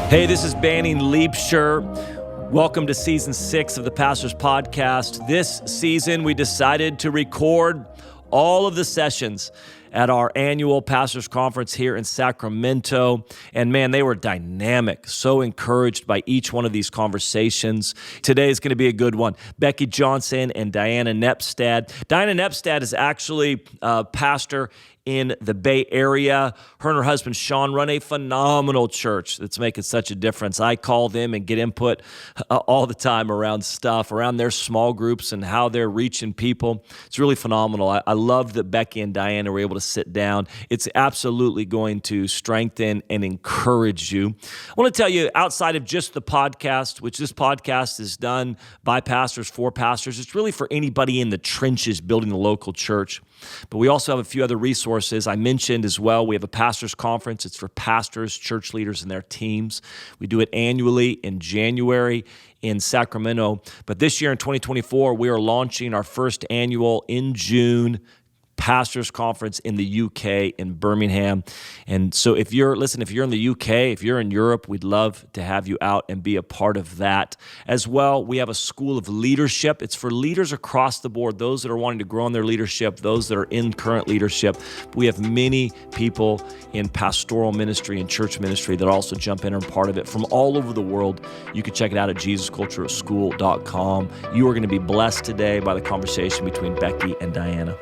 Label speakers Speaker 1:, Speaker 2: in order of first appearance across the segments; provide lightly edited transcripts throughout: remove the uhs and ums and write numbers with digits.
Speaker 1: Hey, this is Banning Liebscher. Welcome to Season 6 of the Pastor's Podcast. This season, we decided to record all of the sessions at our annual Pastors Conference here in Sacramento. And man, they were dynamic, so encouraged by each one of these conversations. Today is going to be a good one. Becky Johnson and Dianna Nepstad. Dianna Nepstad is actually a pastor in the Bay Area. Her and her husband, Sean, run a phenomenal church that's making such a difference. I call them and get input all the time around stuff, around their small groups and how they're reaching people. It's really phenomenal. I love that Becky and Dianna were able to sit down. It's absolutely going to strengthen and encourage you. I want to tell you, outside of just the podcast, which this podcast is done by pastors, for pastors, it's really for anybody in the trenches building the local church. But we also have a few other resources. I mentioned as well, we have a pastors conference. It's for pastors, church leaders, and their teams. We do it annually in January in Sacramento. But this year in 2024, we are launching our first annual in June Pastors Conference in the UK in Birmingham. And so if you're in the UK, if you're in Europe, we'd love to have you out and be a part of that. As well, we have a school of leadership. It's for leaders across the board, those that are wanting to grow in their leadership, those that are in current leadership. We have many people in pastoral ministry and church ministry that also jump in and are part of it from all over the world. You can check it out at JesusCultureSchool.com. You are going to be blessed today by the conversation between Becky and Dianna.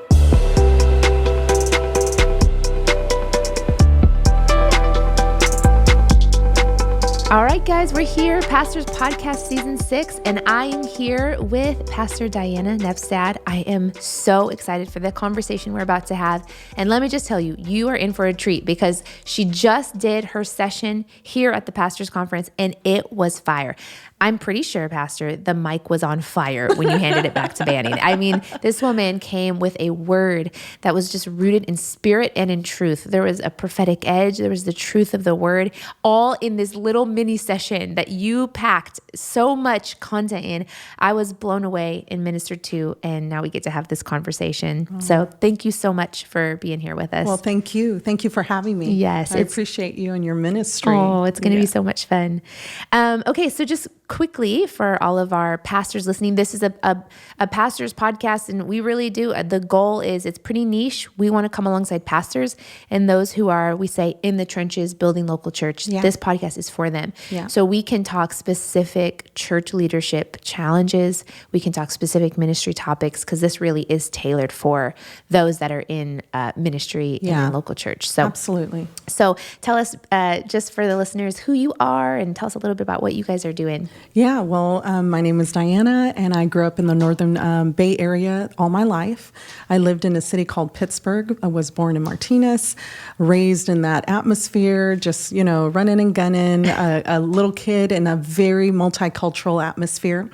Speaker 2: All right, guys, we're here, Pastors Podcast Season 6, and I am here with Pastor Dianna Nepstad. I am so excited for the conversation we're about to have. And let me just tell you, you are in for a treat because she just did her session here at the Pastors Conference, and it was fire. I'm pretty sure, Pastor, the mic was on fire when you handed it back to Banning. I mean, this woman came with a word that was just rooted in spirit and in truth. There was a prophetic edge. There was the truth of the word, all in this little mini session that you packed so much content in. I was blown away and ministered to, and now we get to have this conversation. So thank you so much for being here with us.
Speaker 3: Well, thank you. Thank you for having me.
Speaker 2: Yes.
Speaker 3: I appreciate you and your ministry.
Speaker 2: Oh, it's going to be so much fun. Okay, so just quickly for all of our pastors listening, this is a pastor's podcast, and we really do. The goal is it's pretty niche. We want to come alongside pastors and those who are, we say, in the trenches building local church. Yeah. This podcast is for them. Yeah. So we can talk specific church leadership challenges. We can talk specific ministry topics because this really is tailored for those that are in ministry in a local church. So
Speaker 3: absolutely.
Speaker 2: So tell us, just for the listeners, who you are and tell us a little bit about what you guys are doing.
Speaker 3: Yeah, well, my name is Dianna, and I grew up in the northern Bay Area all my life. I lived in a city called Pittsburgh. I was born in Martinez, raised in that atmosphere, just, running and gunning, a little kid in a very multicultural atmosphere.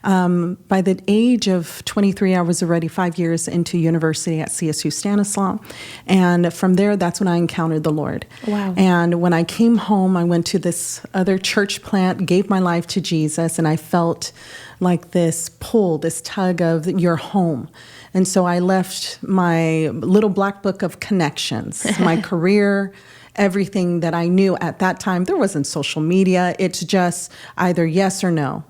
Speaker 3: By the age of 23, I was already 5 years into university at CSU Stanislaus. And from there, that's when I encountered the Lord.
Speaker 2: Wow.
Speaker 3: And when I came home, I went to this other church plant, gave my life to Jesus, and I felt like this pull, this tug of your home. And so I left my little black book of connections, my career, everything that I knew at that time. There wasn't social media. It's just either yes or no.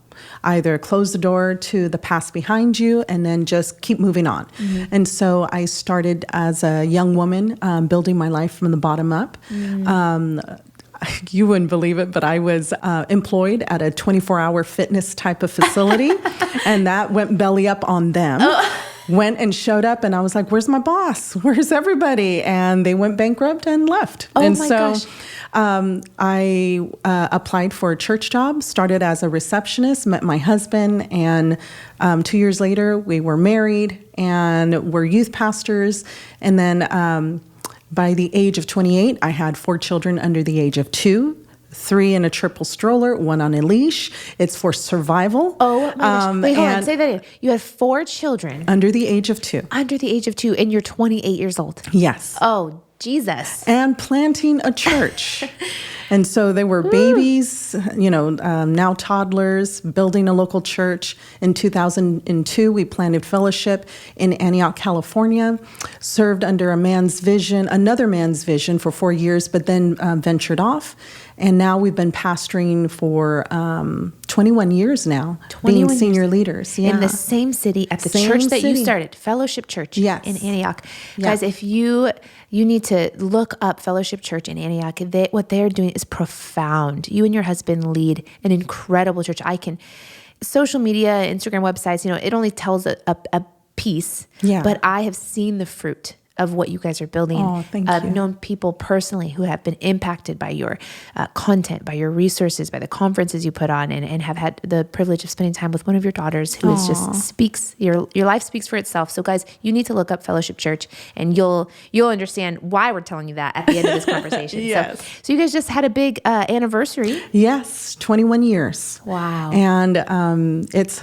Speaker 3: Either close the door to the past behind you and then just keep moving on. Mm-hmm. And so I started as a young woman building my life from the bottom up. Mm-hmm. You wouldn't believe it, but I was employed at a 24-hour fitness type of facility, and that went belly up on them. Oh. Went and showed up, and I was like, where's my boss? Where's everybody? And they went bankrupt and left.
Speaker 2: Oh,
Speaker 3: and
Speaker 2: my
Speaker 3: so
Speaker 2: gosh.
Speaker 3: I applied for a church job, started as a receptionist, met my husband, and 2 years later, we were married, and we're youth pastors. And then by the age of 28, I had 4 children under the age of 2. 3 in a triple stroller, 1 on a leash. It's for survival.
Speaker 2: Oh, my gosh. Wait, hold on. Say that again. You had 4 children.
Speaker 3: Under the age of 2.
Speaker 2: Under the age of 2, and you're 28 years old.
Speaker 3: Yes.
Speaker 2: Oh, Jesus.
Speaker 3: And planting a church. And so they were babies, now toddlers, building a local church. In 2002, we planted fellowship in Antioch, California, served under another man's vision for 4 years, but then ventured off. And now we've been pastoring for 21 years now, being senior leaders.
Speaker 2: In the same city at the church that you started, Fellowship Church in Antioch. Yeah. Guys, if you need to look up Fellowship Church in Antioch, what they're doing is profound. You and your husband lead an incredible church. Social media, Instagram websites, it only tells a piece, but I have seen the fruit of what you guys are building.
Speaker 3: Oh, thank you.
Speaker 2: I've known people personally who have been impacted by your content, by your resources, by the conferences you put on, and have had the privilege of spending time with one of your daughters who is just speaks, your life speaks for itself. So guys, you need to look up Fellowship Church, and you'll understand why we're telling you that at the end of this conversation.
Speaker 3: Yes.
Speaker 2: So you guys just had a big anniversary.
Speaker 3: Yes, 21 years.
Speaker 2: Wow.
Speaker 3: And it's,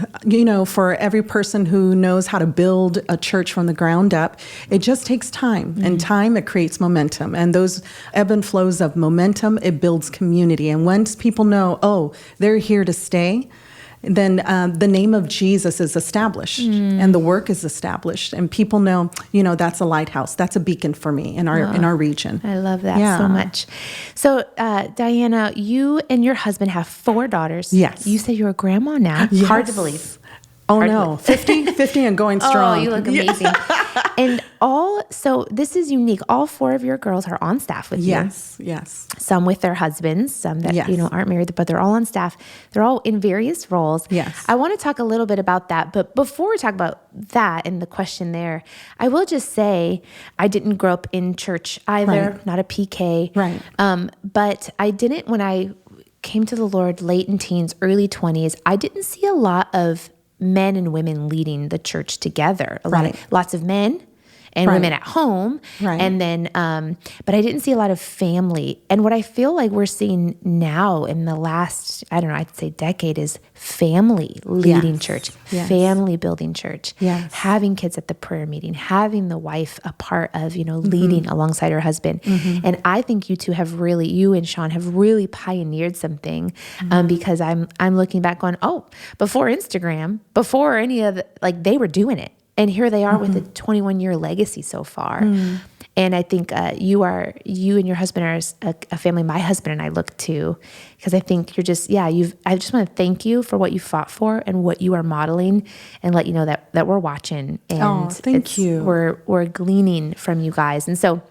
Speaker 3: for every person who knows how to build a church from the ground up, it just takes time. And time, it creates momentum. And those ebb and flows of momentum, it builds community. And once people know, they're here to stay, then the name of Jesus is established and the work is established. And people know, that's a lighthouse. That's a beacon for me in our region.
Speaker 2: I love that so much. So, Dianna, you and your husband have 4 daughters.
Speaker 3: Yes.
Speaker 2: You said you're a grandma now.
Speaker 3: Yes.
Speaker 2: Hard to believe.
Speaker 3: Oh, no. 50 and going strong.
Speaker 2: Oh, you look amazing. And so this is unique. All 4 of your girls are on staff with you.
Speaker 3: Yes.
Speaker 2: Some with their husbands, some that, aren't married, but they're all on staff. They're all in various roles.
Speaker 3: Yes.
Speaker 2: I want to talk a little bit about that. But before we talk about that and the question there, I will just say I didn't grow up in church either, not a PK.
Speaker 3: Right.
Speaker 2: But I didn't, when I came to the Lord late in teens, early 20s, I didn't see a lot of men and women leading the church together. Lots of men and women at home.
Speaker 3: Right.
Speaker 2: And then, but I didn't see a lot of family. And what I feel like we're seeing now in the last, I'd say decade is family leading church, family building church, having kids at the prayer meeting, having the wife a part of, leading alongside her husband. And I think you and Sean have really pioneered something because I'm looking back going, before Instagram, before any of they were doing it. And here they are with a 21-year legacy so far. And I think you and your husband are a family my husband and I look to, because I think you're just, I just want to thank you for what you fought for and what you are modeling, and let you know that we're watching. And
Speaker 3: thank you.
Speaker 2: We're gleaning from you guys. And so,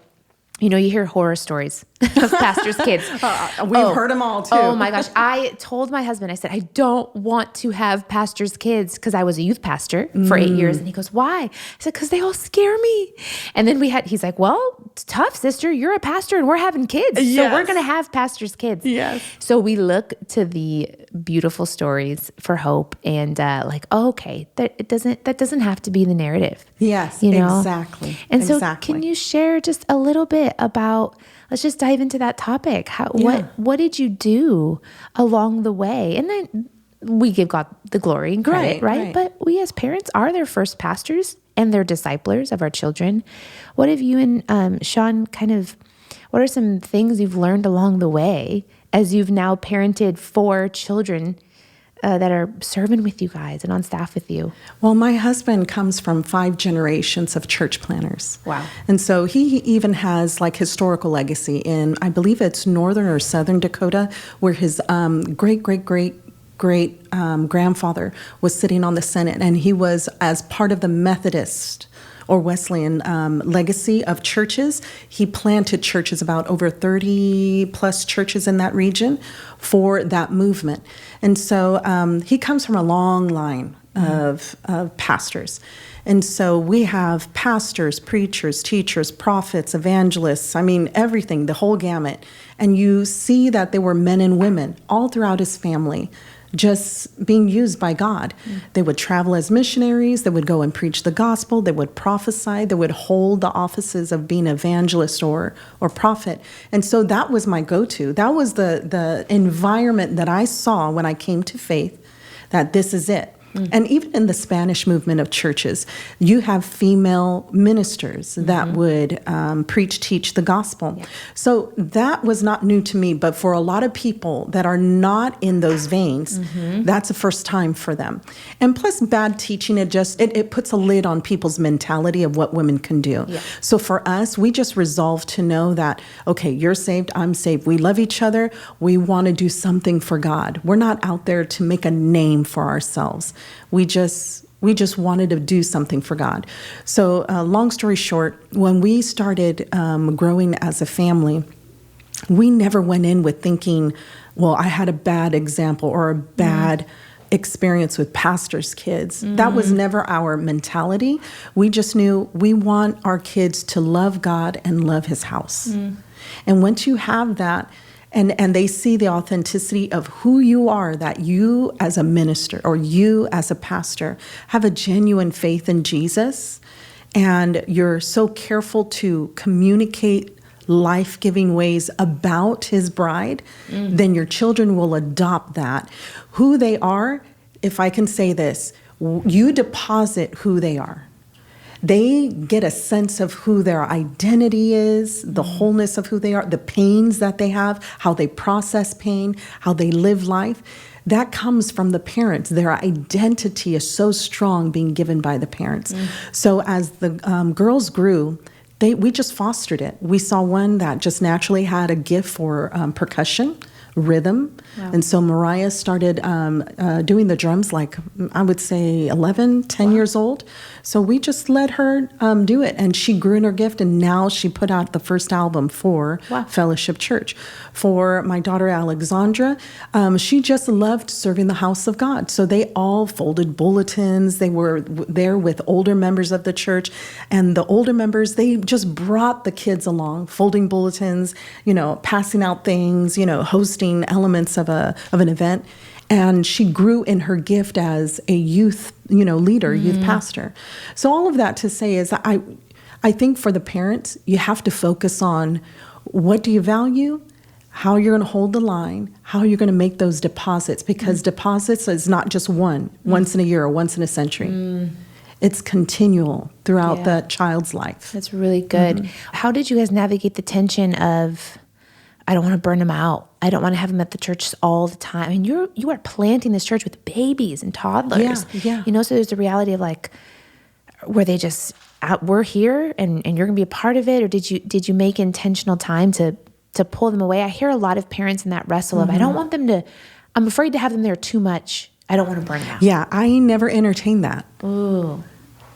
Speaker 2: you hear horror stories of pastors' kids.
Speaker 3: We've heard them all too.
Speaker 2: Oh my gosh. I told my husband, I said, I don't want to have pastors' kids, because I was a youth pastor for 8 years. And he goes, why? I said, because they all scare me. And then he's like, well, it's tough, sister. You're a pastor and we're having kids. So we're going to have pastors' kids. Yes. So we look to the beautiful stories for hope and okay, that doesn't have to be the narrative.
Speaker 3: Yes, exactly.
Speaker 2: And so can you share just a little bit about, let's just dive into that topic. What did you do along the way? And then we give God the glory and credit, right? But we as parents are their first pastors and they're disciplers of our children. What have you and Sean what are some things you've learned along the way as you've now parented 4 children that are serving with you guys and on staff with you?
Speaker 3: Well, my husband comes from 5 generations of church planners.
Speaker 2: Wow.
Speaker 3: And so he even has historical legacy in, I believe it's northern or southern Dakota, where his great grandfather was sitting on the Senate, and he was, as part of the Methodist or Wesleyan legacy of churches, he planted churches, about over 30 plus churches in that region for that movement. And so he comes from a long line of pastors. And so we have pastors, preachers, teachers, prophets, evangelists, everything, the whole gamut. And you see that there were men and women all throughout his family just being used by God. They would travel as missionaries. They would go and preach the gospel. They would prophesy. They would hold the offices of being evangelist or prophet. And so that was my go-to. That was the environment that I saw when I came to faith, that this is it. And even in the Spanish movement of churches, you have female ministers that would preach, teach the gospel.
Speaker 2: Yeah.
Speaker 3: So that was not new to me, but for a lot of people that are not in those veins, that's the first time for them. And plus bad teaching, it puts a lid on people's mentality of what women can do.
Speaker 2: Yeah.
Speaker 3: So for us, we just resolved to know that, okay, you're saved, I'm saved. We love each other. We want to do something for God. We're not out there to make a name for ourselves. We just wanted to do something for God. So long story short, when we started growing as a family, we never went in with thinking, well, I had a bad example or a bad experience with pastors' kids. That was never our mentality. We just knew we want our kids to love God and love his house. And once you have that, and they see the authenticity of who you are, that you as a minister or you as a pastor have a genuine faith in Jesus, and you're so careful to communicate life-giving ways about his bride, then your children will adopt that. Who they are, if I can say this, you deposit who they are. They get a sense of who their identity is, the wholeness of who they are, the pains that they have, how they process pain, how they live life. That comes from the parents. Their identity is so strong being given by the parents. So as the girls grew, we just fostered it. We saw one that just naturally had a gift for percussion, rhythm.
Speaker 2: Wow.
Speaker 3: And so Mariah started doing the drums like, I would say 11, 10 years old. So we just let her do it. And she grew in her gift. And now she put out the first album for Fellowship Church. For my daughter, Alexandra, she just loved serving the house of God. So they all folded bulletins. They were there with older members of the church. And the older members, they just brought the kids along, folding bulletins, passing out things, hosting elements of an event. And she grew in her gift as a youth, leader, youth pastor. So all of that to say is I think for the parents, you have to focus on what do you value, how you're going to hold the line, how you're going to make those deposits, because deposits is not just once in a year or once in a century. It's continual throughout the child's life.
Speaker 2: That's really good. How did you guys navigate the tension of, I don't want to burn them out. I don't want to have them at the church all the time. I mean, you are planting this church with babies and toddlers.
Speaker 3: Yeah.
Speaker 2: So there's the reality of where they just, we're here and you're going to be a part of it, or did you make intentional time to pull them away? I hear a lot of parents in that wrestle of, I don't want them to, I'm afraid to have them there too much. I don't want to burn them out.
Speaker 3: Yeah, I never entertained that.
Speaker 2: Ooh.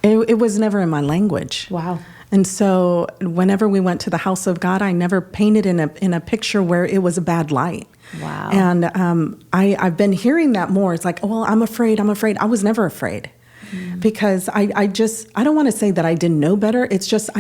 Speaker 3: It was never in my language.
Speaker 2: Wow.
Speaker 3: And so whenever we went to the house of God, I never painted in a picture where it was a bad light.
Speaker 2: Wow.
Speaker 3: And I've been hearing that more. It's like, well, I'm afraid. I was never afraid. Because I don't want to say that I didn't know better. It's just,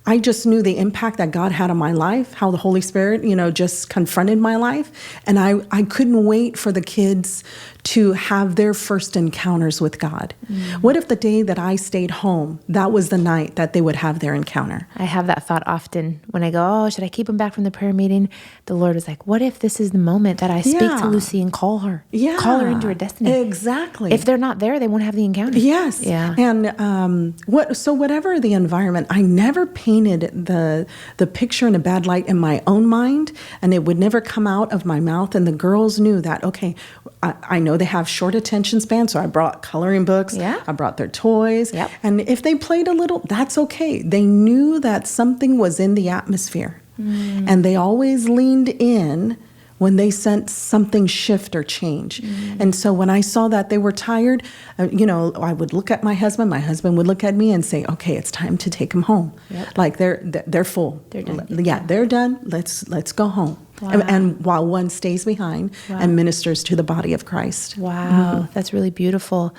Speaker 3: I just knew the impact that God had on my life, how the Holy Spirit, just confronted my life. And I couldn't wait for the kids to have their first encounters with God. What if the day that I stayed home, that was the night that they would have their encounter?
Speaker 2: I have that thought often when I go, oh, should I keep them back from the prayer meeting? The Lord is like, what if this is the moment that I speak to Lucy and call her?
Speaker 3: Yeah.
Speaker 2: Call her into her destiny.
Speaker 3: Exactly.
Speaker 2: If they're not there, they won't have the encounter.
Speaker 3: Yes.
Speaker 2: Yeah.
Speaker 3: And whatever the environment, I never painted the picture in a bad light in my own mind, and it would never come out of my mouth. And the girls knew that, okay, I know they have short attention span, so I brought coloring books.
Speaker 2: Yeah.
Speaker 3: I brought their toys.
Speaker 2: Yep.
Speaker 3: And if they played a little, that's okay. They knew that something was in the atmosphere. And they always leaned in when they sensed something shift or change. And so when I saw that they were tired, I would look at my husband would look at me and say, okay, it's time to take them home.
Speaker 2: Yep.
Speaker 3: Like they're full.
Speaker 2: They're done.
Speaker 3: Yeah, they're done. Let's go home.
Speaker 2: Wow.
Speaker 3: And while one stays behind and ministers to the body of Christ.
Speaker 2: Wow, that's really beautiful.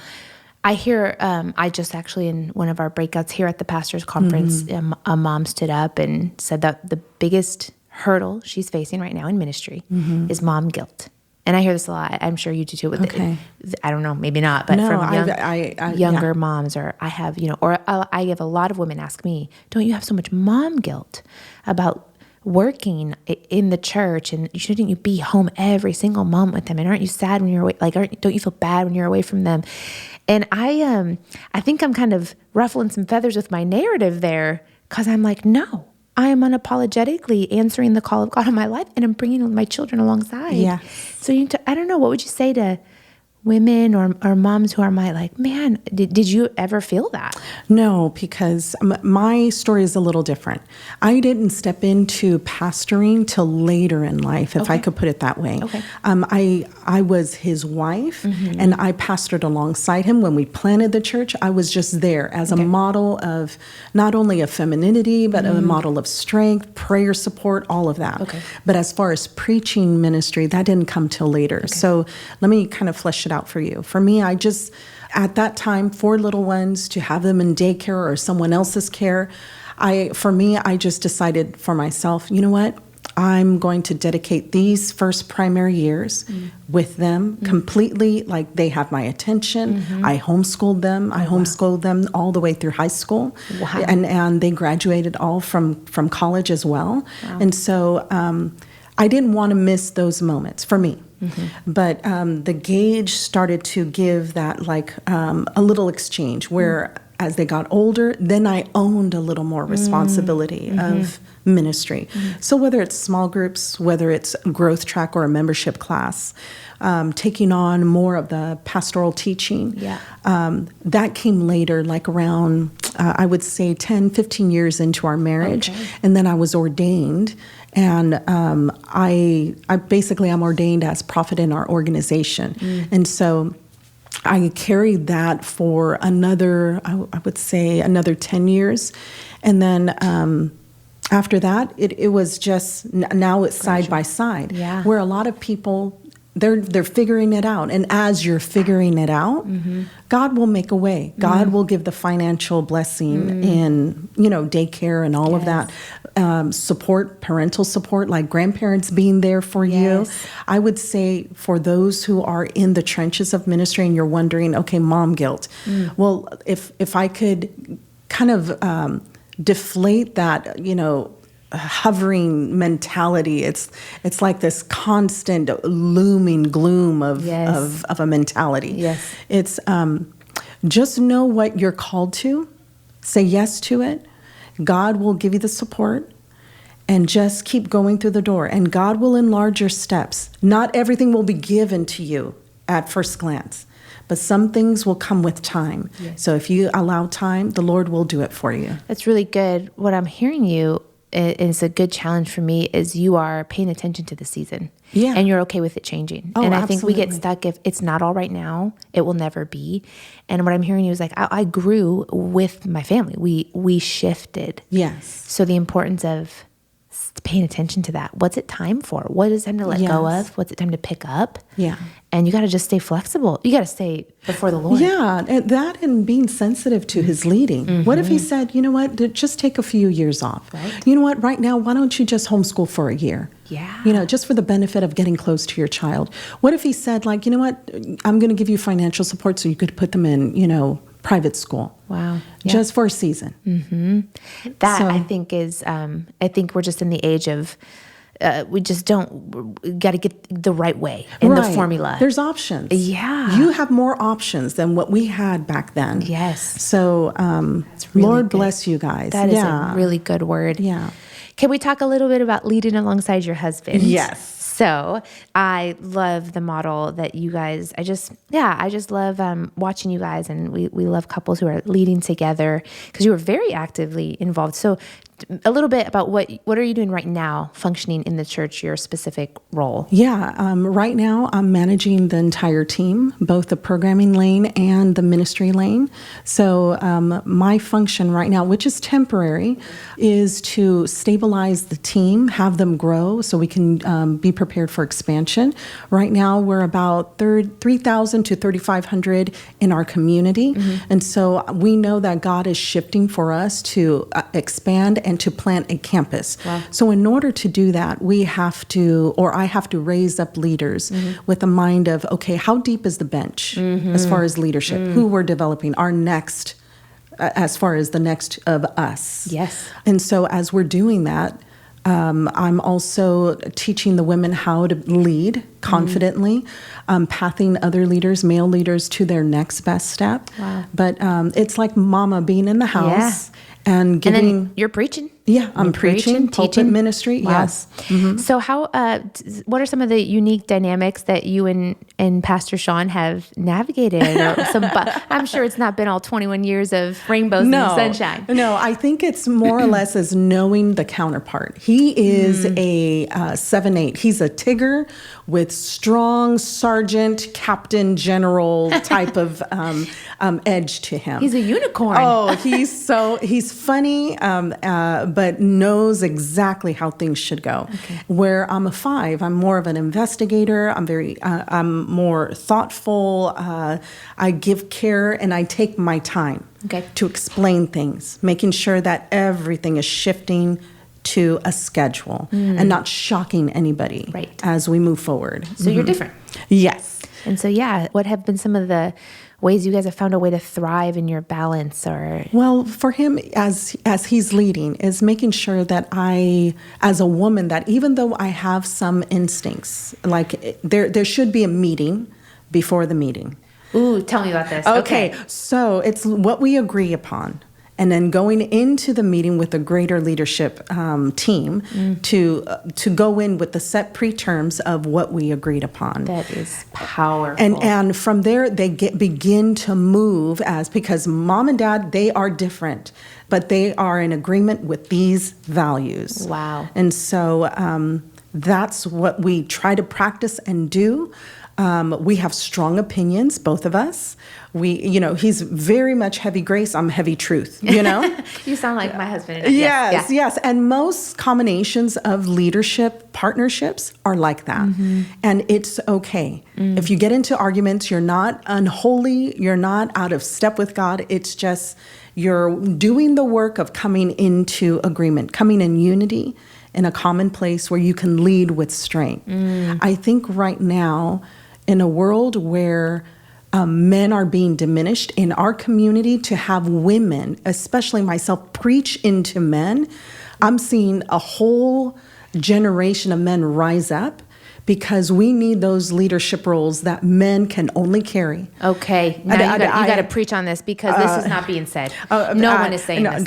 Speaker 2: I hear, I just actually in one of our breakouts here at the Pastors Conference, a mom stood up and said that the biggest hurdle she's facing right now in ministry is mom guilt. And I hear this a lot. I'm sure you do too. I don't know, maybe not, but from younger moms, or I have, I have a lot of women ask me, don't you have so much mom guilt about working in the church, and shouldn't you be home every single moment with them? And aren't you sad when you're away? Like, don't you feel bad when you're away from them? And I think I'm kind of ruffling some feathers with my narrative there, because I'm like, no, I am unapologetically answering the call of God in my life, and I'm bringing my children alongside.
Speaker 3: Yeah.
Speaker 2: So I don't know, what would you say to women or moms who are like, man, did you ever feel that?
Speaker 3: No, because my story is a little different. I didn't step into pastoring till later in life, if I could put it that way.
Speaker 2: Okay.
Speaker 3: I was his wife, and I pastored alongside him. When we planted the church, I was just there as a model of not only of femininity, but a model of strength, prayer support, all of that.
Speaker 2: Okay.
Speaker 3: But as far as preaching ministry, that didn't come till later. So let me kind of flesh it out for you. For me, I just, at that time, 4 little ones, to have them in daycare or someone else's care, I just decided for myself, you know what? I'm going to dedicate these first primary years with them completely. Like, they have my attention. I homeschooled them. I homeschooled them all the way through high school.
Speaker 2: Wow.
Speaker 3: And they graduated all from college as well.
Speaker 2: Wow.
Speaker 3: And so I didn't want to miss those moments for me. But the gauge started to give that a little exchange where as they got older, then I owned a little more responsibility of ministry. So whether it's small groups, whether it's a growth track or a membership class, taking on more of the pastoral teaching, that came later, like around, I would say 10, 15 years into our marriage.
Speaker 2: Okay.
Speaker 3: And then I was ordained. And I basically, I'm ordained as prophet in our organization. And so I carried that for another, I would say another 10 years. And then after that, it was just, now it's side by side.
Speaker 2: Yeah.
Speaker 3: Where a lot of people, they're figuring it out. And as you're figuring it out, God will make a way. God will give the financial blessing in, daycare and all of that. Support, parental support, like grandparents being there for you. I would say for those who are in the trenches of ministry and you're wondering, okay, mom guilt. Well, if I could kind of deflate that, hovering mentality, it's like this constant looming gloom of a mentality.
Speaker 2: Yes.
Speaker 3: It's just know what you're called to, say yes to it. God will give you the support, and just keep going through the door, and God will enlarge your steps. Not everything will be given to you at first glance, but some things will come with time. Yes. So if you allow time, the Lord will do it for you.
Speaker 2: That's really good. What I'm hearing you, is a good challenge for me, is you are paying attention to the season.
Speaker 3: Yeah.
Speaker 2: And you're okay with it changing.
Speaker 3: Oh,
Speaker 2: and I
Speaker 3: absolutely.
Speaker 2: think we get stuck if it's not all right now, it will never be. And what I'm hearing you is like, I grew with my family. We shifted.
Speaker 3: Yes.
Speaker 2: So the importance of paying attention to that. What's it time for? What is time to let go of? What's it time to pick up?
Speaker 3: Yeah.
Speaker 2: And you got to just stay flexible. You got to stay before the Lord.
Speaker 3: Yeah, and being sensitive to his leading. What if he said, you know what, just take a few years off.
Speaker 2: Right.
Speaker 3: You know what, right now, why don't you just homeschool for a year?
Speaker 2: Yeah.
Speaker 3: Just for the benefit of getting close to your child. What if he said, like, you know what, I'm going to give you financial support so you could put them in, private school.
Speaker 2: Wow. Yeah.
Speaker 3: Just for a season.
Speaker 2: That,
Speaker 3: So-
Speaker 2: I think, is, I think we're just in the age of, we just got to get the right way in the
Speaker 3: Right.
Speaker 2: formula.
Speaker 3: There's options.
Speaker 2: Yeah.
Speaker 3: You have more options than what we had back then.
Speaker 2: Yes.
Speaker 3: So,
Speaker 2: really
Speaker 3: Lord
Speaker 2: good.
Speaker 3: bless you guys.
Speaker 2: That is a really good word.
Speaker 3: Yeah.
Speaker 2: Can we talk a little bit about leading alongside your husband?
Speaker 3: Yes.
Speaker 2: So I love the model that you guys, I just love watching you guys, and we love couples who are leading together, because you are very actively involved. So a little bit about what are you doing right now, functioning in the church, your specific role?
Speaker 3: Yeah. Right now, I'm managing the entire team, both the programming lane and the ministry lane. So my function right now, which is temporary, is to stabilize the team, have them grow so we can be prepared for expansion. Right now, we're about 3,000 to 3,500 in our community. And so we know that God is shifting for us to expand and to plant a campus.
Speaker 2: Wow.
Speaker 3: So in order to do that, I have to raise up leaders with a mind of, okay, how deep is the bench as far as leadership, who we're developing, our next, as far as the next of us.
Speaker 2: Yes.
Speaker 3: And so as we're doing that, I'm also teaching the women how to lead confidently, pathing other leaders, male leaders, to their next best step.
Speaker 2: Wow.
Speaker 3: But it's like mama being in the house and giving.
Speaker 2: And then you're preaching.
Speaker 3: Yeah, I'm preaching, pulpit
Speaker 2: teaching.
Speaker 3: ministry.
Speaker 2: Wow.
Speaker 3: Yes.
Speaker 2: So what are some of the unique dynamics that you and Pastor Sean have navigated? I'm sure it's not been all 21 years of rainbows and sunshine.
Speaker 3: No, I think it's more or less as knowing the counterpart. He is a 7'8". He's a Tigger with strong sergeant, captain, general type of edge to him.
Speaker 2: He's a unicorn.
Speaker 3: Oh, he's funny, but knows exactly how things should go.
Speaker 2: Okay.
Speaker 3: Where I'm a 5, I'm more of an investigator. I'm more thoughtful. I give care and I take my time to explain things, making sure that everything is shifting to a schedule and not shocking anybody as we move forward.
Speaker 2: So you're different.
Speaker 3: Yes.
Speaker 2: And so, what have been some of the ways you guys have found a way to thrive in your balance? Or
Speaker 3: well, for him, as he's leading, is making sure that I, as a woman, that even though I have some instincts, like there should be a meeting before the meeting.
Speaker 2: Ooh, tell me about this.
Speaker 3: Okay, so it's what we agree upon. And then going into the meeting with a greater leadership team to go in with the set preterms of what we agreed upon.
Speaker 2: That is powerful.
Speaker 3: And from there, they begin to move because mom and dad, they are different, but they are in agreement with these values.
Speaker 2: Wow.
Speaker 3: And so that's what we try to practice and do. We have strong opinions, both of us. He's very much heavy grace. I'm heavy truth,
Speaker 2: You sound like my husband.
Speaker 3: Yes. And most combinations of leadership partnerships are like that. And it's okay. If you get into arguments, you're not unholy. You're not out of step with God. It's just you're doing the work of coming into agreement, coming in unity in a common place where you can lead with strength. I think right now, in a world where men are being diminished in our community, to have women, especially myself, preach into men, I'm seeing a whole generation of men rise up because we need those leadership roles that men can only carry.
Speaker 2: Okay, now you got to preach on this because this is not being said. No one is saying this.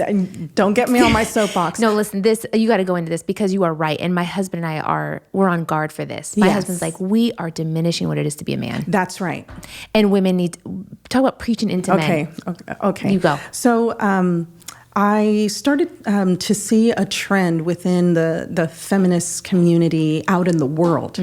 Speaker 3: Don't get me on my soapbox.
Speaker 2: No, listen, you got to go into this because you are right. And my husband and we're on guard for this. My husband's like, we are diminishing what it is to be a man.
Speaker 3: That's right.
Speaker 2: And women talk about preaching into men.
Speaker 3: Okay.
Speaker 2: You go.
Speaker 3: So, I started to see a trend within the feminist community out in the world.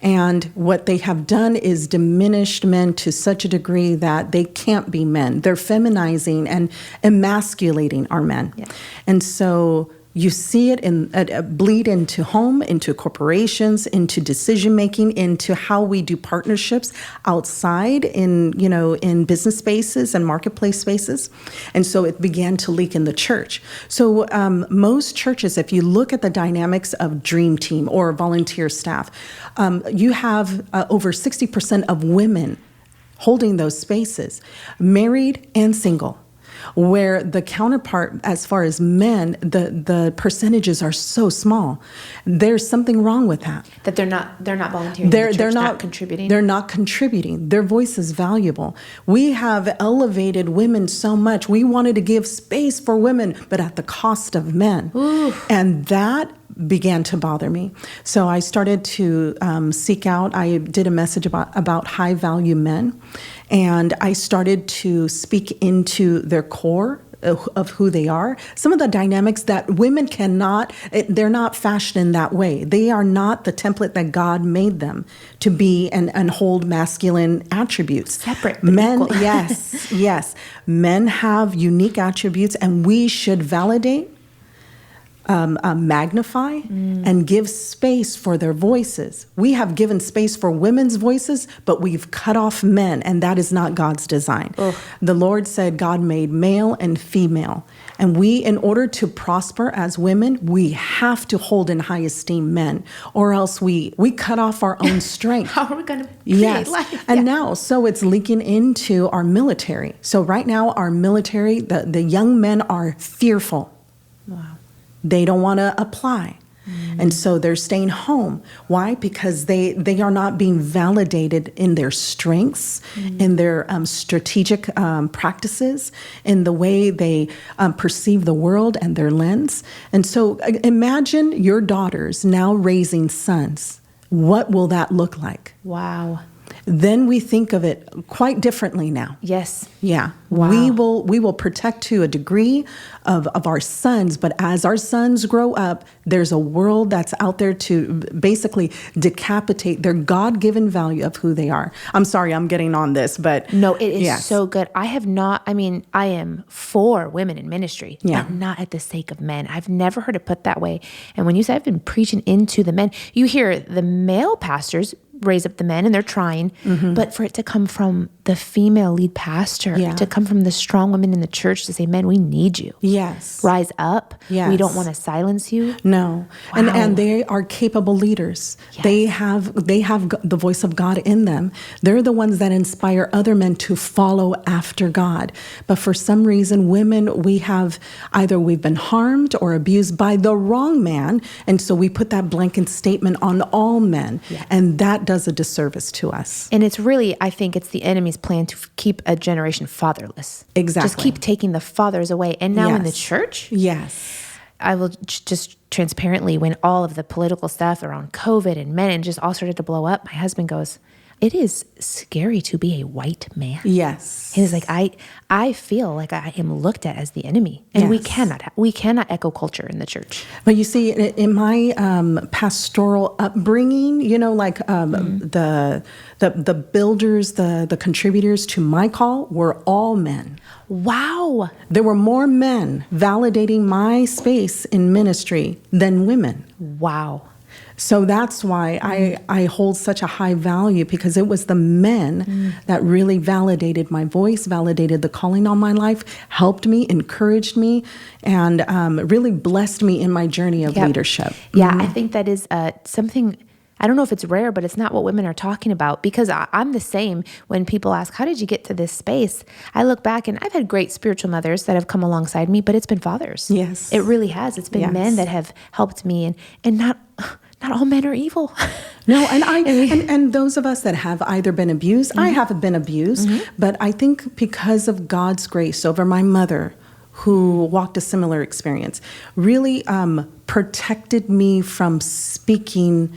Speaker 3: And what they have done is diminished men to such a degree that they can't be men. They're feminizing and emasculating our men. Yeah. And so you see it bleed into home, into corporations, into decision making, into how we do partnerships outside in business spaces and marketplace spaces. And so it began to leak in the church. So most churches, if you look at the dynamics of Dream Team or volunteer staff, you have over 60% of women holding those spaces, married and single. Where the counterpart, as far as men, the percentages are so small. There's something wrong with that.
Speaker 2: That they're not volunteering. They're not contributing.
Speaker 3: They're not contributing. Their voice is valuable. We have elevated women so much. We wanted to give space for women, but at the cost of men. Oof. And that began to bother me. So I started to seek out. I did a message about high value men, and I started to speak into their core of who they are. Some of the dynamics that women cannot, they're not fashioned in that way. They are not the template that God made them to be and hold masculine attributes.
Speaker 2: Separate.
Speaker 3: Men, yes. Men have unique attributes, and we should validate, magnify, and give space for their voices. We have given space for women's voices, but we've cut off men, and that is not God's design. Ugh. The Lord said God made male and female, and we, in order to prosper as women, we have to hold in high esteem men, or else we cut off our own strength.
Speaker 2: How are we going to create life?
Speaker 3: And now, so it's leaking into our military. So right now, our military, the young men are fearful.
Speaker 2: Wow.
Speaker 3: They don't want to apply. And so they're staying home. Why? Because they are not being validated in their strengths, in their strategic practices, in the way they perceive the world and their lens. And so imagine your daughters now raising sons. What will that look like?
Speaker 2: Wow.
Speaker 3: Then we think of it quite differently now.
Speaker 2: Yes.
Speaker 3: Yeah.
Speaker 2: Wow.
Speaker 3: We will protect to a degree of our sons, but as our sons grow up, there's a world that's out there to basically decapitate their God-given value of who they are. I'm sorry, I'm getting on this, but
Speaker 2: no, it is
Speaker 3: yes.
Speaker 2: so good. I am for women in ministry,
Speaker 3: Yeah.
Speaker 2: but not at the sake of men. I've never heard it put that way. And when you say I've been preaching into the men, you hear the male pastors raise up the men and they're trying, but for it to come from the female lead pastor, to come from the strong women in the church to say, men, we need you.
Speaker 3: Yes.
Speaker 2: Rise up.
Speaker 3: Yes.
Speaker 2: We don't want to silence you.
Speaker 3: No.
Speaker 2: Wow.
Speaker 3: And they are capable leaders.
Speaker 2: Yes.
Speaker 3: They have the voice of God in them. They're the ones that inspire other men to follow after God. But for some reason, women, we've been harmed or abused by the wrong man. And so we put that blanket statement on all men.
Speaker 2: Yeah.
Speaker 3: And that does a disservice to us.
Speaker 2: And it's really, I think it's the enemy's plan to keep a generation fatherless.
Speaker 3: Exactly.
Speaker 2: Just keep taking the fathers away. And now in the
Speaker 3: Yes.
Speaker 2: church,
Speaker 3: Yes.
Speaker 2: I will just transparently, when all of the political stuff around COVID and men and just all started to blow up, my husband goes, it is scary to be a white man.
Speaker 3: Yes.
Speaker 2: He was like, I feel like I am looked at as the enemy, and
Speaker 3: Yes.
Speaker 2: we cannot echo culture in the church.
Speaker 3: But you see, in my pastoral upbringing, the builders, the contributors to my call were all men.
Speaker 2: Wow.
Speaker 3: There were more men validating my space in ministry than women.
Speaker 2: Wow.
Speaker 3: So that's why I hold such a high value, because it was the men that really validated my voice, validated the calling on my life, helped me, encouraged me, and really blessed me in my journey of leadership.
Speaker 2: Yeah, I think that is something, I don't know if it's rare, but it's not what women are talking about, because I'm the same. When people ask, how did you get to this space? I look back and I've had great spiritual mothers that have come alongside me, but it's been fathers.
Speaker 3: Yes.
Speaker 2: It really has. It's been men that have helped me, and not all men are evil.
Speaker 3: No, and those of us that have either been abused, I haven't been abused, but I think because of God's grace over my mother, who walked a similar experience, really protected me from speaking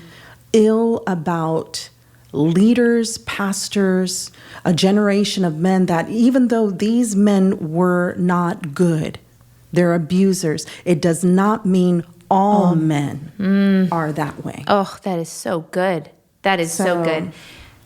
Speaker 3: ill about leaders, pastors, a generation of men that, even though these men were not good, they're abusers, it does not mean all men are that way.
Speaker 2: Oh, that is so good. That is so good.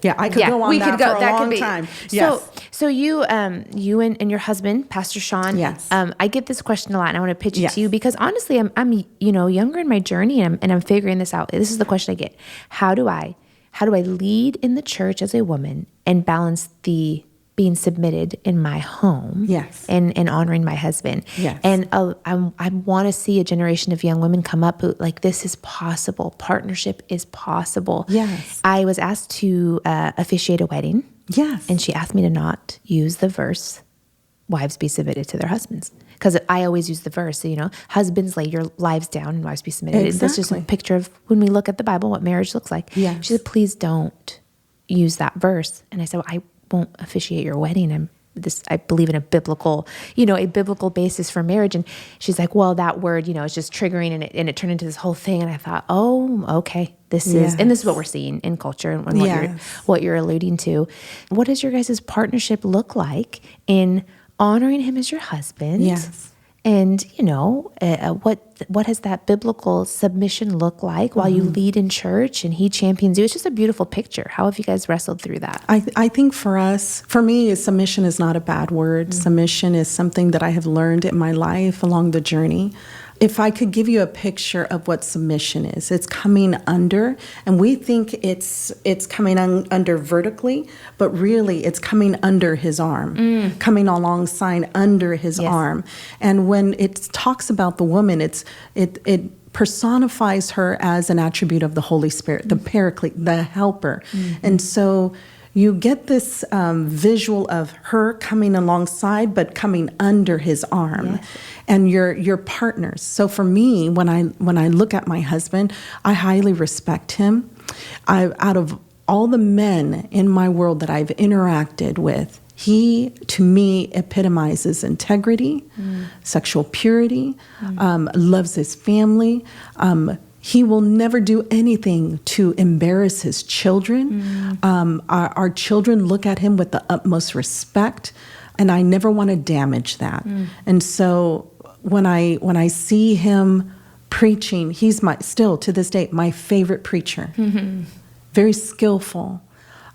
Speaker 3: Yeah, I could go on that for a long time. Yes.
Speaker 2: So you and your husband, Pastor Sean.
Speaker 3: Yes.
Speaker 2: I get this question a lot, and I want to pitch it to you, because honestly, I'm younger in my journey, and I'm figuring this out. This is the question I get: How do I lead in the church as a woman and balance the being submitted in my home,
Speaker 3: yes,
Speaker 2: and honoring my husband,
Speaker 3: yes,
Speaker 2: and I want to see a generation of young women come up who, like, this is possible. Partnership is possible.
Speaker 3: Yes.
Speaker 2: I was asked to officiate a wedding.
Speaker 3: Yes.
Speaker 2: And she asked me to not use the verse, "Wives be submitted to their husbands," because I always use the verse, husbands lay your lives down and wives be submitted.
Speaker 3: Exactly.
Speaker 2: That's just a picture of when we look at the Bible, what marriage looks like.
Speaker 3: Yes.
Speaker 2: She said, please don't use that verse. And I said, well, I won't officiate your wedding. I believe in a biblical basis for marriage. And she's like, well, that word, is just triggering, and it turned into this whole thing. And I thought, oh, okay, this is what we're seeing in culture, and what you're alluding to. What does your guys' partnership look like in honoring him as your husband?
Speaker 3: Yes.
Speaker 2: And, what has that biblical submission look like while you lead in church and he champions you? It's just a beautiful picture. How have you guys wrestled through that?
Speaker 3: I think for me, submission is not a bad word. Submission is something that I have learned in my life along the journey. If I could give you a picture of what submission is, it's coming under, and we think it's coming under vertically, but really it's coming under his arm, coming alongside under his arm. And when it talks about the woman, it personifies her as an attribute of the Holy Spirit, the paraclete, the helper. And so you get this visual of her coming alongside, but coming under his arm.
Speaker 2: Yes.
Speaker 3: And you're partners. So for me, when I look at my husband, I highly respect him. Out of all the men in my world that I've interacted with, he, to me, epitomizes integrity, sexual purity, loves his family. He will never do anything to embarrass his children. Our children look at him with the utmost respect, and I never want to damage that. And so when I see him preaching, he's still to this day my favorite preacher. Very skillful.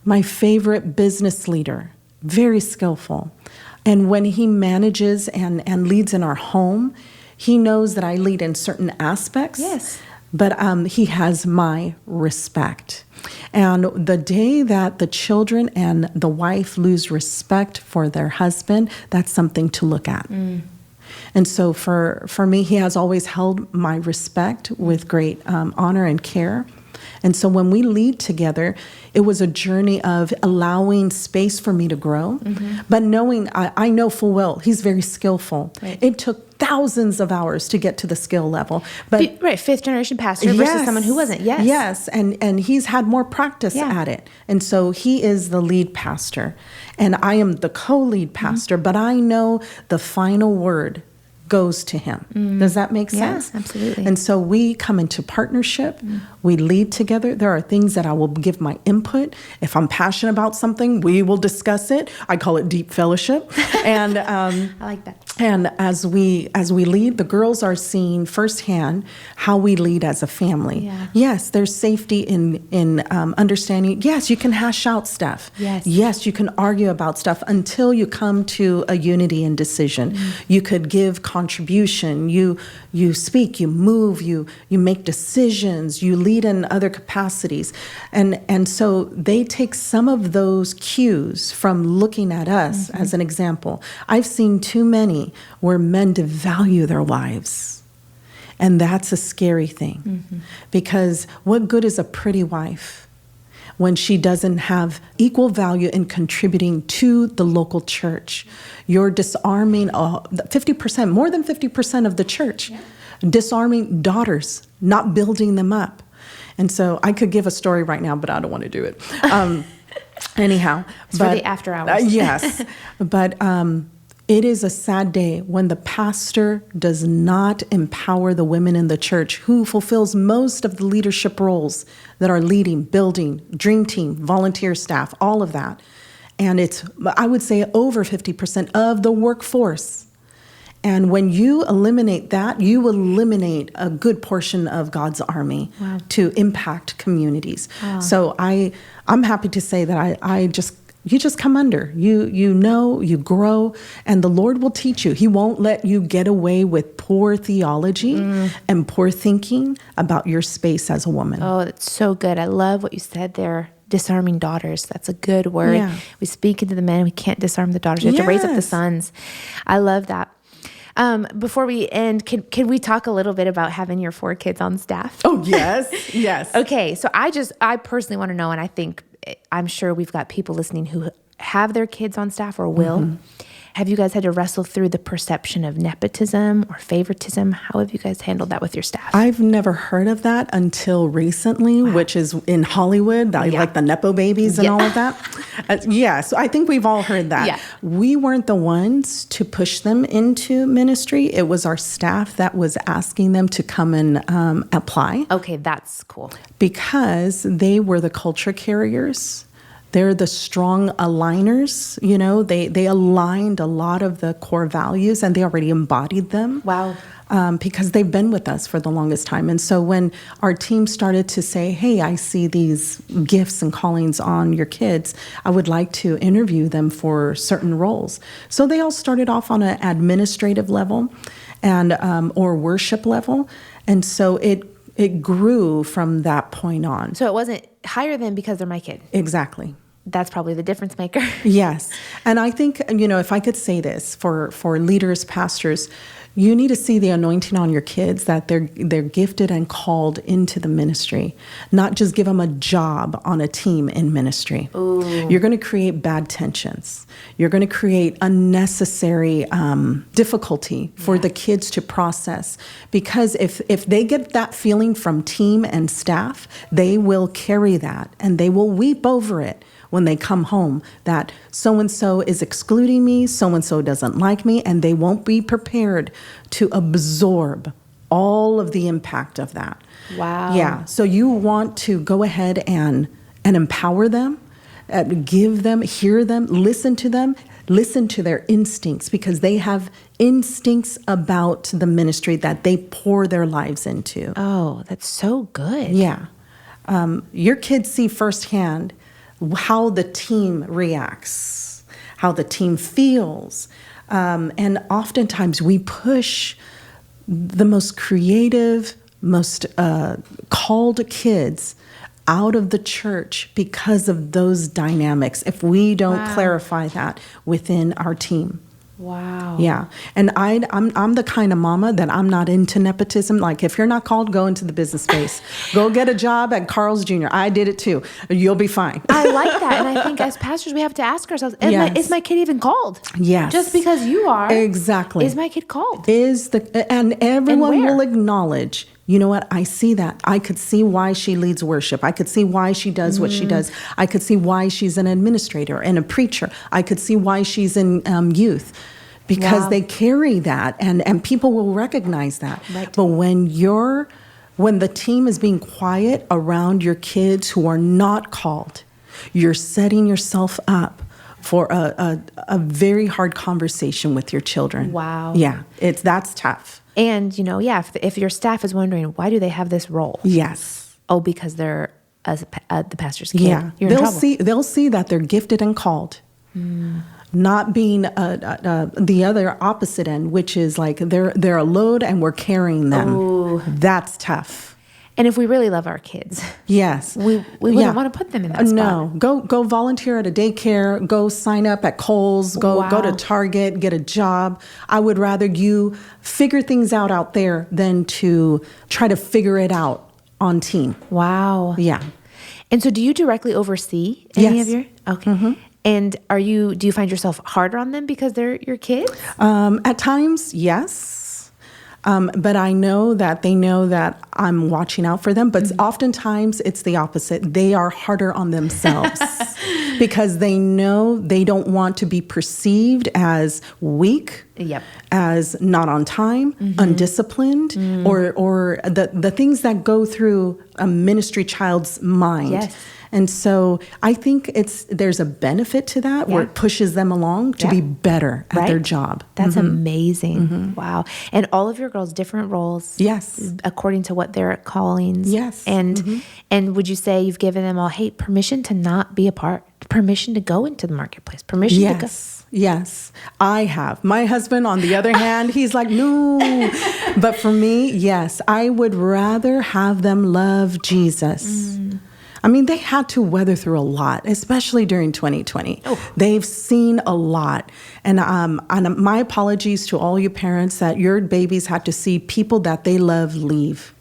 Speaker 3: My favorite business leader. Very skillful. And when he manages and leads in our home, he knows that I lead in certain aspects.
Speaker 2: Yes.
Speaker 3: But he has my respect. And the day that the children and the wife lose respect for their husband, that's something to look at. And so for me, he has always held my respect with great honor and care. And so when we lead together, it was a journey of allowing space for me to grow, but knowing, I know full well, he's very skillful.
Speaker 2: Right.
Speaker 3: It took thousands of hours to get to the skill level. But
Speaker 2: Right, fifth generation pastor versus someone who wasn't. Yes.
Speaker 3: Yes, and he's had more practice at it. And so he is the lead pastor, and I am the co-lead pastor, but I know the final word goes to him. Does that make sense?
Speaker 2: Yeah, absolutely.
Speaker 3: And so we come into partnership. We lead together. There are things that I will give my input. If I'm passionate about something, we will discuss it. I call it deep fellowship. And
Speaker 2: I like that.
Speaker 3: And as we lead, the girls are seeing firsthand how we lead as a family.
Speaker 2: Yeah.
Speaker 3: Yes, there's safety in understanding. Yes, you can hash out stuff.
Speaker 2: Yes.
Speaker 3: You can argue about stuff until you come to a unity and decision. You could give contribution. You speak. You move. You make decisions. You lead in other capacities, and so they take some of those cues from looking at us as an example. I've seen too many where men devalue their wives. And that's a scary thing. Because what good is a pretty wife when she doesn't have equal value in contributing to the local church? You're disarming 50%, more than 50% of the church. Yeah. Disarming daughters, not building them up. And so I could give a story right now, but I don't want to do it. Anyhow.
Speaker 2: It's for the after hours.
Speaker 3: Yes. But it is a sad day when the pastor does not empower the women in the church who fulfills most of the leadership roles that are leading, building, dream team, volunteer staff, all of that. And it's, I would say, over 50% of the workforce. And when you eliminate that, you eliminate a good portion of God's army to impact communities. Wow. So I'm happy to say that you just come under. You know, you grow, and the Lord will teach you. He won't let you get away with poor theology and poor thinking about your space as a woman.
Speaker 2: Oh, that's so good. I love what you said there. Disarming daughters. That's a good word. Yeah. We speak into the men. We can't disarm the daughters. We have to raise up the sons. I love that. Before we end, can we talk a little bit about having your 4 kids on staff?
Speaker 3: Oh, yes. Yes.
Speaker 2: Okay. So I personally want to know, and I'm sure we've got people listening who have their kids on staff or will. Have you guys had to wrestle through the perception of nepotism or favoritism? How have you guys handled that with your staff?
Speaker 3: I've never heard of that until recently, which is in Hollywood, like the Nepo babies and all of that. So I think we've all heard that. Yeah. We weren't the ones to push them into ministry. It was our staff that was asking them to come and apply.
Speaker 2: Okay, that's cool.
Speaker 3: Because they were the culture carriers. They're the strong aligners. You know, they aligned a lot of the core values and they already embodied them.
Speaker 2: Wow.
Speaker 3: Because they've been with us for the longest time. And so when our team started to say, hey, I see these gifts and callings on your kids, I would like to interview them for certain roles. So they all started off on an administrative level and or worship level. And so it grew from that point on.
Speaker 2: So it wasn't hire them because they're my kid.
Speaker 3: Exactly.
Speaker 2: that's probably the difference maker.
Speaker 3: Yes. And I think, if I could say this for leaders, pastors, you need to see the anointing on your kids, that they're gifted and called into the ministry, not just give them a job on a team in ministry. Ooh. You're going to create bad tensions. You're going to create unnecessary difficulty for the kids to process, because if they get that feeling from team and staff, they will carry that and they will weep over it when they come home, that so-and-so is excluding me, so-and-so doesn't like me, and they won't be prepared to absorb all of the impact of that.
Speaker 2: Wow.
Speaker 3: Yeah, so you want to go ahead and empower them, give them, hear them, listen to their instincts, because they have instincts about the ministry that they pour their lives into.
Speaker 2: Oh, that's so good.
Speaker 3: Yeah. Your kids see firsthand how the team reacts, how the team feels. And oftentimes we push the most creative, most called kids out of the church because of those dynamics, if we don't clarify that within our team.
Speaker 2: Wow.
Speaker 3: Yeah. And I'm the kind of mama that I'm not into nepotism. Like, if you're not called, go into the business space. Go get a job at Carl's Jr. I did it too. You'll be fine.
Speaker 2: I like that. And I think as pastors, we have to ask ourselves, is my kid even called?
Speaker 3: Yes.
Speaker 2: Just because you are.
Speaker 3: Exactly.
Speaker 2: Is my kid called?
Speaker 3: And everyone will acknowledge, you know what? I see that. I could see why she leads worship. I could see why she does what she does. I could see why she's an administrator and a preacher. I could see why she's in youth, because they carry that, and people will recognize that. Right. But when the team is being quiet around your kids who are not called, you're setting yourself up for a very hard conversation with your children.
Speaker 2: Wow.
Speaker 3: Yeah, that's tough.
Speaker 2: And, if your staff is wondering, why do they have this role?
Speaker 3: Yes.
Speaker 2: Oh, because they're the pastor's kid.
Speaker 3: Yeah.
Speaker 2: You're in trouble.
Speaker 3: They'll see that they're gifted and called. Not being the other opposite end, which is like they're a load and we're carrying them. Ooh. That's tough.
Speaker 2: And if we really love our kids,
Speaker 3: yes,
Speaker 2: we wouldn't want to put them in that spot.
Speaker 3: No, go volunteer at a daycare. Go sign up at Kohl's. Go to Target. Get a job. I would rather you figure things out there than to try to figure it out on team.
Speaker 2: Wow.
Speaker 3: Yeah.
Speaker 2: And so, do you directly oversee any of your? Okay.
Speaker 3: Mm-hmm.
Speaker 2: And do you find yourself harder on them because they're your kids?
Speaker 3: At times, yes. But I know that they know that I'm watching out for them. But oftentimes it's the opposite. They are harder on themselves because they know they don't want to be perceived as weak, as not on time, undisciplined, or the things that go through a ministry child's mind.
Speaker 2: Yes.
Speaker 3: And so I think there's a benefit to that where it pushes them along to be better at their job.
Speaker 2: That's amazing. Wow. And all of your girls, different roles.
Speaker 3: Yes.
Speaker 2: According to what their callings.
Speaker 3: Yes.
Speaker 2: And would you say you've given them all, permission to not be a part, permission to go into the marketplace, permission to go?
Speaker 3: Yes, I have. My husband, on the other hand, he's like, no. But for me, yes, I would rather have them love Jesus. I mean, they had to weather through a lot, especially during 2020. Oh. They've seen a lot. And my apologies to all you parents that your babies had to see people that they love leave.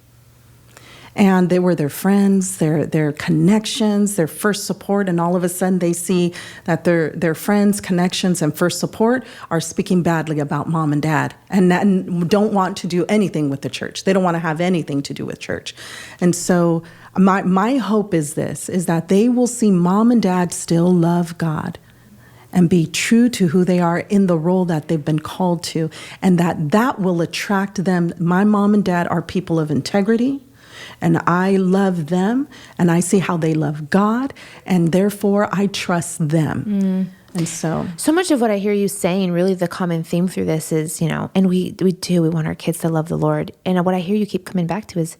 Speaker 3: And they were their friends, their connections, their first support, and all of a sudden they see that their friends, connections, and first support are speaking badly about mom and dad and don't want to do anything with the church. They don't want to have anything to do with church. And so my hope is that they will see mom and dad still love God and be true to who they are in the role that they've been called to, and that will attract them. My mom and dad are people of integrity, and I love them, and I see how they love God, and therefore I trust them. And so
Speaker 2: much of what I hear you saying, really the common theme through this is, and we want our kids to love the Lord. And what I hear you keep coming back to is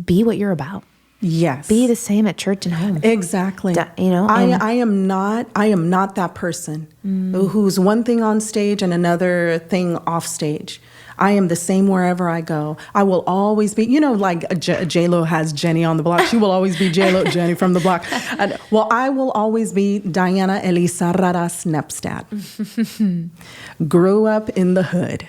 Speaker 2: be what you're about.
Speaker 3: Yes.
Speaker 2: Be the same at church and home.
Speaker 3: Exactly. I am not that person who's one thing on stage and another thing off stage. I am the same wherever I go. I will always be, like J-Lo has Jenny on the block. She will always be J-Lo, Jenny from the block. Well, I will always be Dianna Elisa Raras Nepstad. Grew up in the hood.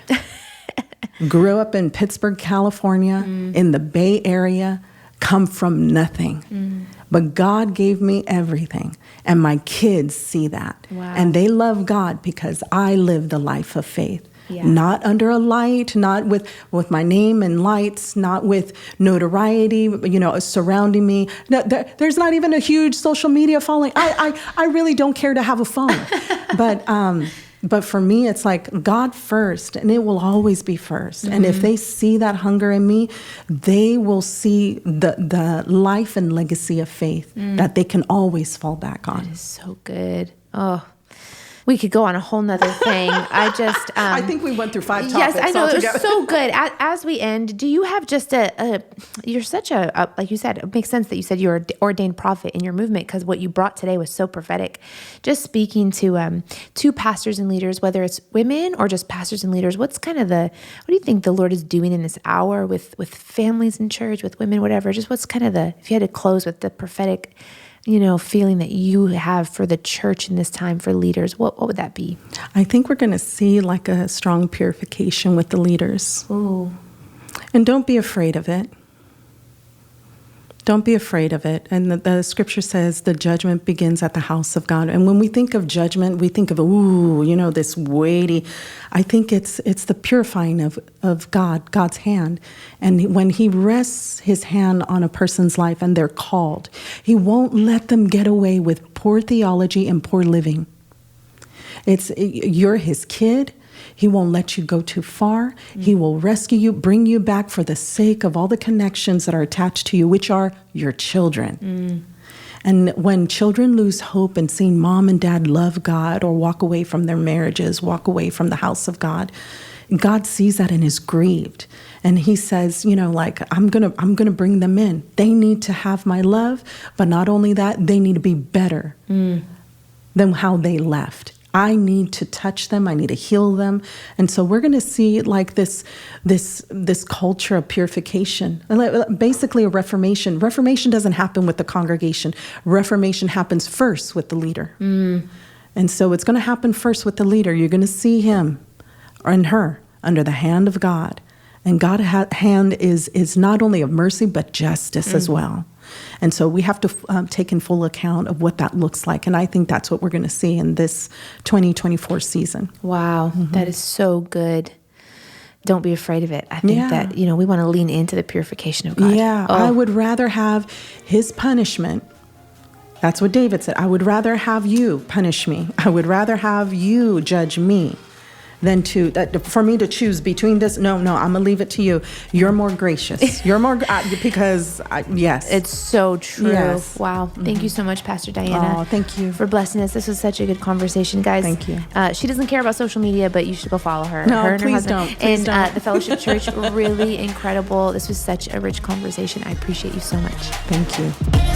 Speaker 3: Grew up in Pittsburgh, California, in the Bay Area, come from nothing. But God gave me everything. And my kids see that.
Speaker 2: Wow.
Speaker 3: And they love God because I lived a life of faith.
Speaker 2: Yeah.
Speaker 3: Not under a light, not with my name and lights, not with notoriety, surrounding me. No, there's not even a huge social media following. I really don't care to have a phone. But for me, it's like God first, and it will always be first. And if they see that hunger in me, they will see the life and legacy of faith that they can always fall back on.
Speaker 2: That is so good. Oh, we could go on a whole nother thing.
Speaker 3: I think we went through 5 topics.
Speaker 2: Yes, I know.
Speaker 3: Altogether.
Speaker 2: It was so good. As we end, do you have just you're such a, like you said, it makes sense that you said you're an ordained prophet in your movement, because what you brought today was so prophetic. Just speaking to pastors and leaders, whether it's women or just pastors and leaders, what do you think the Lord is doing in this hour with families in church, with women, whatever? Just what's kind of if you had to close with the prophetic feeling that you have for the church in this time for leaders, what would that be?
Speaker 3: I think we're going to see like a strong purification with the leaders.
Speaker 2: Ooh.
Speaker 3: And don't be afraid of it. Don't be afraid of it. And the scripture says the judgment begins at the house of God. And when we think of judgment, we think of, this weighty. I think it's the purifying of God's hand. And when he rests his hand on a person's life and they're called, he won't let them get away with poor theology and poor living. You're his kid. He won't let you go too far. He will rescue you, bring you back for the sake of all the connections that are attached to you, which are your children. And when children lose hope in seeing mom and dad love God or walk away from their marriages, walk away from the house of God, God sees that and is grieved. And he says, I'm gonna bring them in. They need to have my love, but not only that, they need to be better than how they left. I need to touch them. I need to heal them. And so we're going to see like this culture of purification, basically a reformation. Reformation doesn't happen with the congregation. Reformation happens first with the leader. And so it's going to happen first with the leader. You're going to see him and her under the hand of God. And God's hand is not only of mercy, but justice as well. And so we have to take in full account of what that looks like. And I think that's what we're going to see in this 2024 season.
Speaker 2: Wow, that is so good. Don't be afraid of it. I think that, we want to lean into the purification of God.
Speaker 3: Yeah, I would rather have his punishment. That's what David said. I would rather have you punish me. I would rather have you judge me than for me to choose between this. No, I'm going to leave it to you. You're more gracious. You're more, yes.
Speaker 2: It's so true.
Speaker 3: Yes.
Speaker 2: Wow. Thank you so much, Pastor Dianna.
Speaker 3: Oh, thank you.
Speaker 2: For blessing us. This was such a good conversation, guys.
Speaker 3: Thank you.
Speaker 2: She doesn't care about social media, but you should go follow her.
Speaker 3: No,
Speaker 2: her and
Speaker 3: please
Speaker 2: her husband.
Speaker 3: don't. Please don't.
Speaker 2: The Fellowship Church, really incredible. This was such a rich conversation. I appreciate you so much.
Speaker 3: Thank you.